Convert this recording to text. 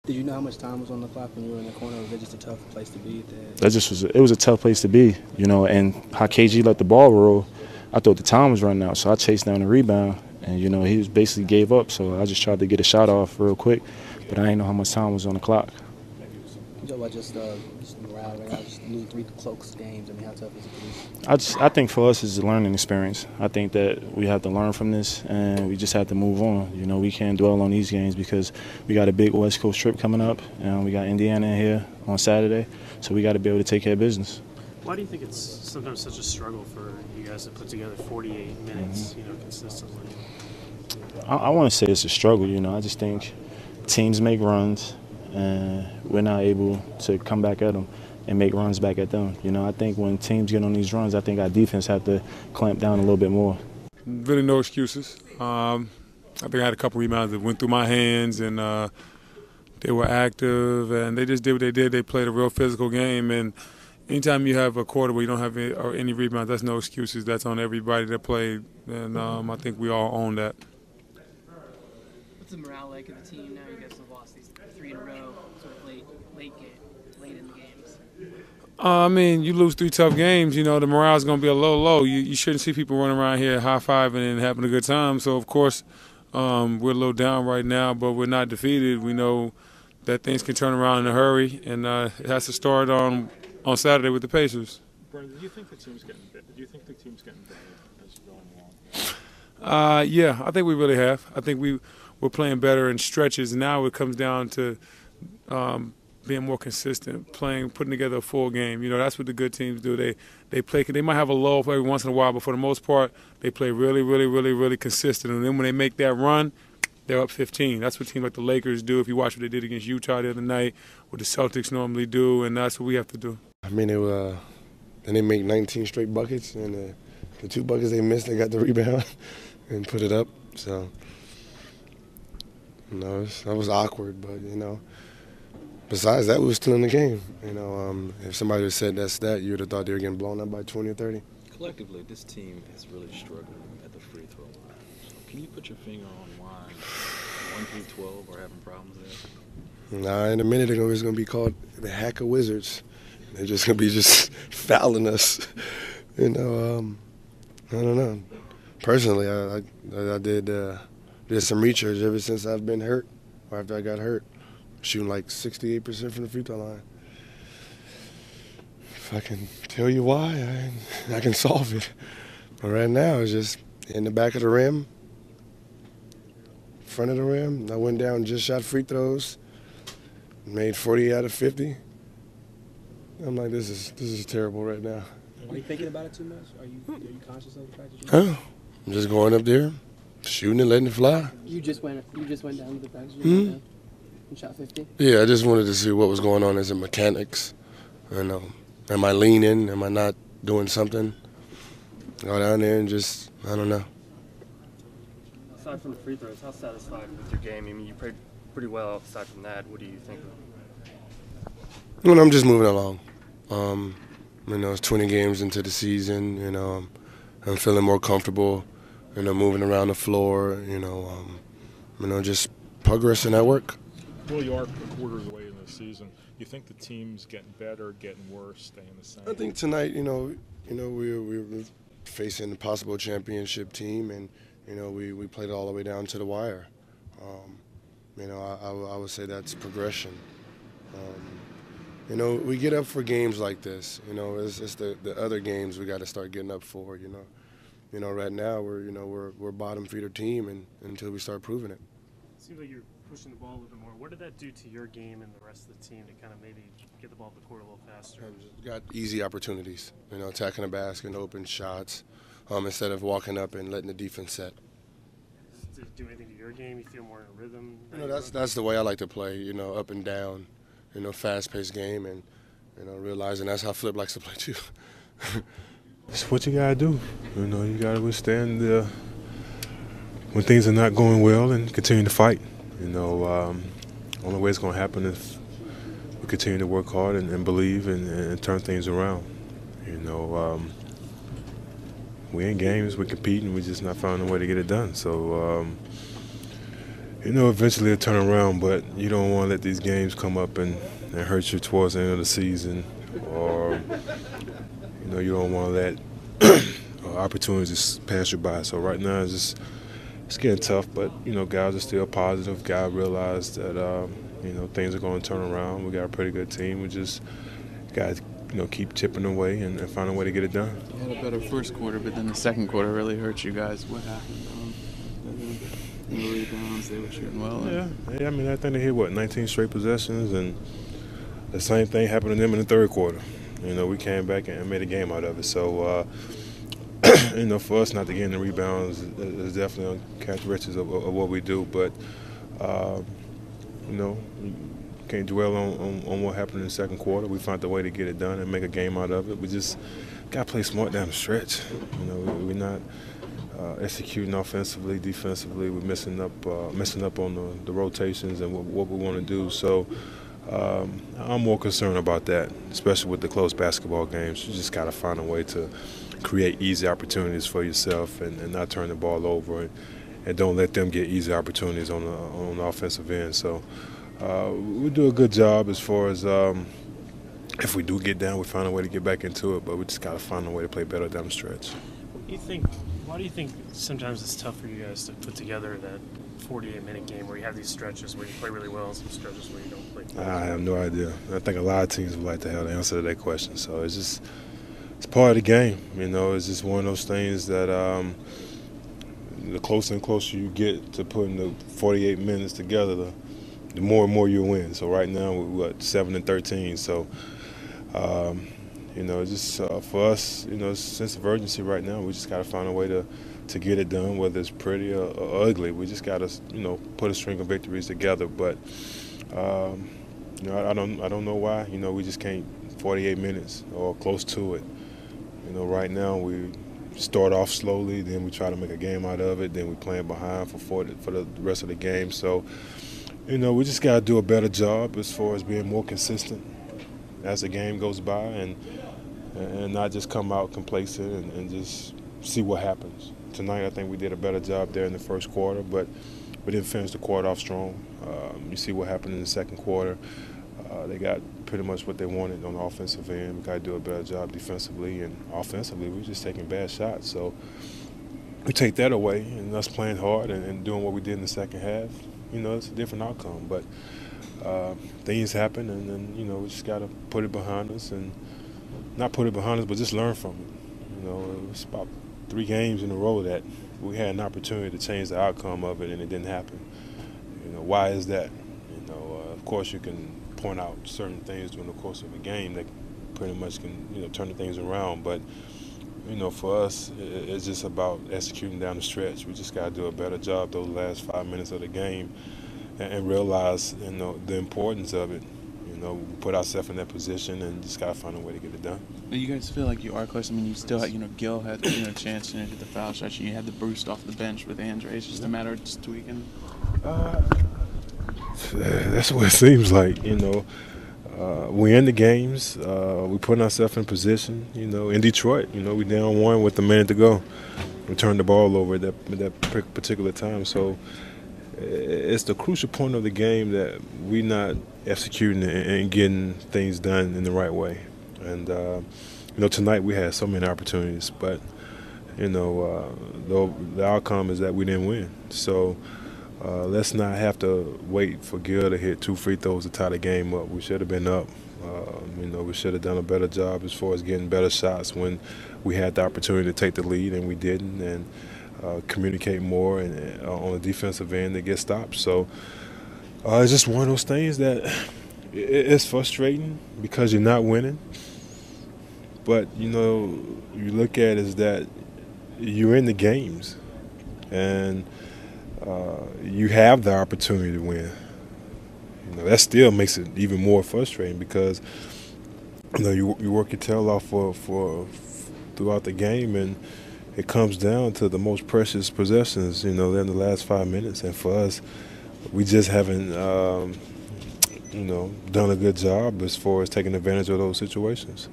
Did you know how much time was on the clock when you were in the corner? Was it just a tough place to be? It was a tough place to be, and how KG let the ball roll, I thought the time was running out, so I chased down the rebound, and he was basically gave up, so I just tried to get a shot off real quick, but I didn't know how much time was on the clock. Joe, just morale right now, just losing 3 close games. I mean, how tough is it for you? I think for us it's a learning experience. I think that we have to learn from this, and we just have to move on. We can't dwell on these games because we got a big West Coast trip coming up, and we got Indiana in here on Saturday, so we got to be able to take care of business. Why do you think it's sometimes such a struggle for you guys to put together 48 minutes, consistently? I want to say it's a struggle. I just think teams make runs, and we're not able to come back at them and make runs back at them. I think when teams get on these runs, I think our defense have to clamp down a little bit more. Really no excuses. I think I had a couple rebounds that went through my hands, and they were active, and they just did what they did. They played a real physical game, and anytime you have a quarter where you don't have any rebounds, that's no excuses. That's on everybody that played, and I think we all own that. What's the morale like in the team now? You guys have lost these 3 in a row, sort of late in the games. I mean, you lose 3 tough games, the morale's going to be a little low. You shouldn't see people running around here high-fiving and having a good time. So, of course, we're a little down right now, but we're not defeated. We know that things can turn around in a hurry, and it has to start on Saturday with the Pacers. Brandon, do you think the team's getting better? As you're going along? Yeah, I think we really have. I think we're playing better in stretches. Now it comes down to being more consistent, putting together a full game. That's what the good teams do. They play. They might have a lull every once in a while, but for the most part, they play really, really, really, really consistent. And then when they make that run, they're up 15. That's what teams like the Lakers do. If you watch what they did against Utah the other night, what the Celtics normally do, and that's what we have to do. I mean, then they make 19 straight buckets, and the 2 buckets they missed, they got the rebound and put it up. So, that was awkward, but besides that, we were still in the game. If somebody had said that's that, you would have thought they were getting blown up by 20 or 30. Collectively, this team has really struggled at the free throw line. So can you put your finger on why 1 through 12 are having problems there? Nah, in a minute ago, it's going to be called the Hacker Wizards. They're just going to be just fouling us. I don't know. Personally, I did some research ever since I've been hurt, or after I got hurt, shooting like 68% from the free throw line. If I can tell you why, I can solve it. But right now, it's just in the back of the rim, front of the rim. I went down, just shot free throws, made 40 out of 50. I'm like, this is terrible right now. Are you thinking about it too much? Are you conscious of the fact that you're I'm just going up there, shooting and letting it fly. You just went down to the practice room and shot 50? Yeah, I just wanted to see what was going on as a mechanics. Am I leaning? Am I not doing something? Go down there and just, I don't know. Aside from the free throws, how satisfied with your game? I mean, you played pretty well aside from that. What do you think of? I'm just moving along. It's 20 games into the season. I'm feeling more comfortable. Moving around the floor. Just progressing at work. Well, you are quarters away in the season. You think the team's getting better, getting worse, staying the same? I think tonight, we're facing a possible championship team, and we played all the way down to the wire. I would say that's progression. We get up for games like this. It's the other games we got to start getting up for. Right now we're bottom feeder team, and until we start proving it. It seems like you're pushing the ball a little bit more. What did that do to your game and the rest of the team to kind of maybe get the ball up the court a little faster? Got easy opportunities. Attacking the basket and open shots, instead of walking up and letting the defense set. Does it do anything to your game? You feel more in a rhythm? That's the way I like to play. Up and down. Fast-paced game, and realizing that's how Flip likes to play too. It's what you gotta do. You gotta withstand when things are not going well and continue to fight. Only way it's gonna happen is we continue to work hard and believe and turn things around. We in games, we compete, and we're just not finding a way to get it done. So, You know, eventually it'll turn around, but you don't want to let these games come up and hurt you towards the end of the season, or you don't want to let opportunities just pass you by. So right now it's getting tough, but guys are still positive. Guys realize that things are going to turn around. We got a pretty good team. We just got to keep chipping away and find a way to get it done. You had a better first quarter, but then the second quarter really hurt you guys. What happened? The rebounds, they were shooting well. Yeah. I mean, I think they hit 19 straight possessions, and the same thing happened to them in the third quarter. We came back and made a game out of it. So, for us not to get in the rebounds is definitely characteristics of what we do. But, can't dwell on what happened in the second quarter. We found a way to get it done and make a game out of it. We just got to play smart down the stretch. We're not executing offensively, defensively. We're messing up on the rotations and what we want to do. So I'm more concerned about that, especially with the close basketball games. You just got to find a way to create easy opportunities for yourself and not turn the ball over, and don't let them get easy opportunities on the offensive end. So we do a good job as far as if we do get down, we find a way to get back into it, but we just got to find a way to play better down the stretch. Why do you think sometimes it's tough for you guys to put together that 48-minute game where you have these stretches where you play really well and some stretches where you don't play? I have no idea. I think a lot of teams would like to have the answer to that question. So it's part of the game. It's just one of those things that the closer and closer you get to putting the 48 minutes together, the more and more you win. So right now we're 7-13. So just for us, sense of urgency right now. We just got to find a way to get it done, whether it's pretty or ugly. We just got to put a string of victories together. But I don't know why. We just can't 48 minutes or close to it. Right now we start off slowly, then we try to make a game out of it, then we playing behind for the rest of the game. So we just got to do a better job as far as being more consistent as the game goes by, and not just come out complacent and just see what happens. Tonight I think we did a better job there in the first quarter, but we didn't finish the quarter off strong. You see what happened in the second quarter. They got pretty much what they wanted on the offensive end. We got to do a better job defensively, and offensively we were just taking bad shots. So we take that away, and us playing hard and doing what we did in the second half, it's a different outcome. But things happen, and then we just got to put it behind us, and not put it behind us, but just learn from it. It's about 3 games in a row that we had an opportunity to change the outcome of it, and it didn't happen. Why is that? Of course you can point out certain things during the course of a game that pretty much can turn the things around, but for us it's just about executing down the stretch. We just got to do a better job those last 5 minutes of the game and realize the importance of it. We put ourselves in that position and just got to find a way to get it done. You guys feel like you are close. I mean, you still had, Gil had a chance to hit the foul stretch, and you had the boost off the bench with Andre. It's just a matter of just tweaking. That's what it seems like. We in the games. We putting ourselves in position. In Detroit, we down 1 with a minute to go. We turned the ball over at that particular time. So it's the crucial point of the game that we're not executing and getting things done in the right way. And tonight we had so many opportunities, but the outcome is that we didn't win. So let's not have to wait for Gil to hit 2 free throws to tie the game up. We should have been up. We should have done a better job as far as getting better shots when we had the opportunity to take the lead, and we didn't, and communicate more and on the defensive end to get stopped. So it's just one of those things that it's frustrating because you're not winning. But, you look at it as that you're in the games, and you have the opportunity to win. That still makes it even more frustrating because you work your tail off for throughout the game, and it comes down to the most precious possessions. They're in the last 5 minutes, and for us, we just haven't done a good job as far as taking advantage of those situations.